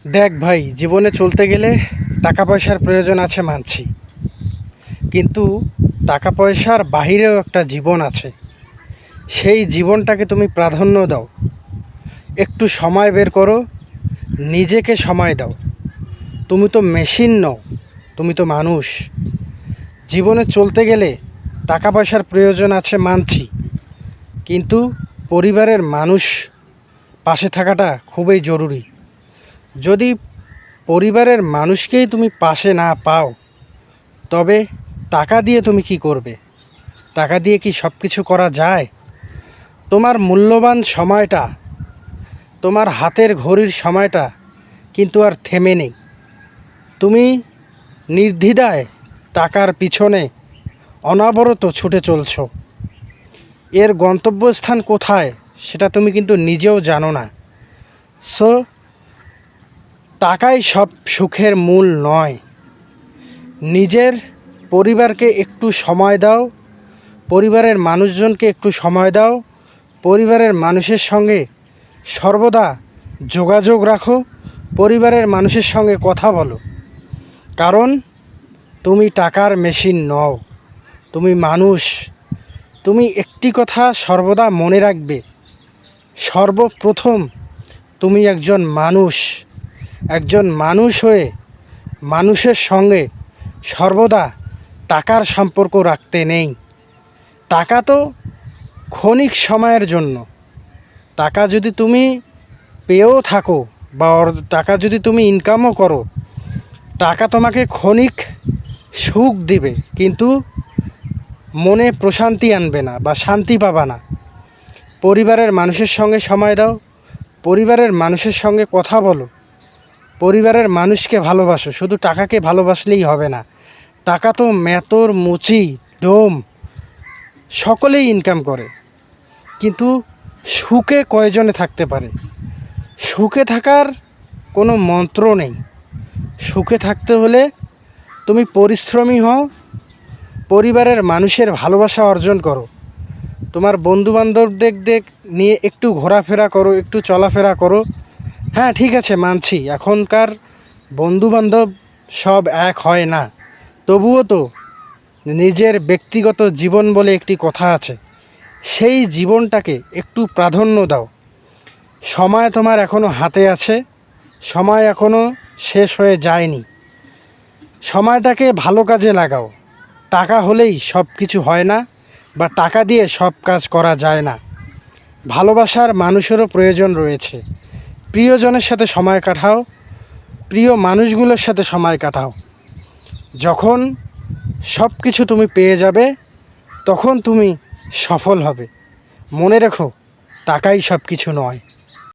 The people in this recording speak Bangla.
দেখ ভাই, জীবনে চলতে গেলে টাকা পয়সার প্রয়োজন আছে মানছি, কিন্তু টাকা পয়সার বাহিরেও একটা জীবন আছে। সেই জীবনটাকে তুমি প্রাধান্য দাও। একটু সময় বের করো, নিজেকে সময় দাও। তুমি তো মেশিন নও, তুমি তো মানুষ। জীবনে চলতে গেলে টাকা পয়সার প্রয়োজন আছে মানছি, কিন্তু পরিবারের মানুষ পাশে থাকাটা খুবই জরুরি। যদি পরিবারের মানুষকেই তুমি পাশে না পাও, তবে টাকা দিয়ে তুমি কি করবে? টাকা দিয়ে কি সব কিছু করা যায়? তোমার মূল্যবান সময়টা, তোমার হাতের ঘড়ির সময়টা কিন্তু আর থেমে নেই। তুমি নির্দ্বিধায় টাকার পিছনে অনবরত ছুটে চলছো। এর গন্তব্যস্থান কোথায় সেটা তুমি কিন্তু নিজেও জানো না। সো টাকাই সব সুখের মূল নয়। নিজের পরিবারকে একটু সময় দাও, পরিবারের মানুষজনকে একটু সময় দাও, পরিবারের মানুষের সঙ্গে সর্বদা যোগাযোগ রাখো, পরিবারের মানুষের সঙ্গে কথা বলো। কারণ তুমি টাকার মেশিন নও, তুমি মানুষ। তুমি একটি কথা সর্বদা মনে রাখবে, সর্বপ্রথম তুমি একজন মানুষ। একজন মানুষ হয়ে মানুষের সঙ্গে সর্বদা টাকার সম্পর্ক রাখতে নেই। টাকা তো ক্ষণিক সময়ের জন্য। টাকা যদি তুমি পেয়েও থাকো বা টাকা যদি তুমি ইনকামও করো, টাকা তোমাকে ক্ষণিক সুখ দিবে, কিন্তু মনে প্রশান্তি আনবে না বা শান্তি পাবা না। পরিবারের মানুষের সঙ্গে সময় দাও, পরিবারের মানুষের সঙ্গে কথা বলো, পরিবারের মানুষকে ভালোবাসো। শুধু টাকাকে ভালোবাসলেই হবে না। টাকা তো মেতর, মুচি, ডোম সকলেই ইনকাম করে, কিন্তু সুখে কয়জনে থাকতে পারে? সুখে থাকার কোনো মন্ত্র নেই। সুখে থাকতে হলে তুমি পরিশ্রমী হও, পরিবারের মানুষের ভালোবাসা অর্জন করো, তোমার বন্ধুবান্ধবদের নিয়ে একটু ঘোরাফেরা করো, একটু চলাফেরা করো। হ্যাঁ, ঠিক আছে, মানছি এখনকার বন্ধুবান্ধব সব এক হয় না, তবুও তো নিজের ব্যক্তিগত জীবন বলে একটি কথা আছে। সেই জীবনটাকে একটু প্রাধান্য দাও। সময় তোমার এখনও হাতে আছে, সময় এখনও শেষ হয়ে যায়নি। সময়টাকে ভালো কাজে লাগাও। টাকা হলেই সব কিছু হয় না, বা টাকা দিয়ে সব কাজ করা যায় না। ভালোবাসার মানুষেরও প্রয়োজন রয়েছে। প্রিয়জনের সাথে সময় কাটাও, প্রিয় মানুষগুলোর সাথে সময় কাটাও। যখন সব কিছু তুমি পেয়ে যাবে, তখন তুমি সফল হবে। মনে রেখো, টাকাই সব কিছু নয়।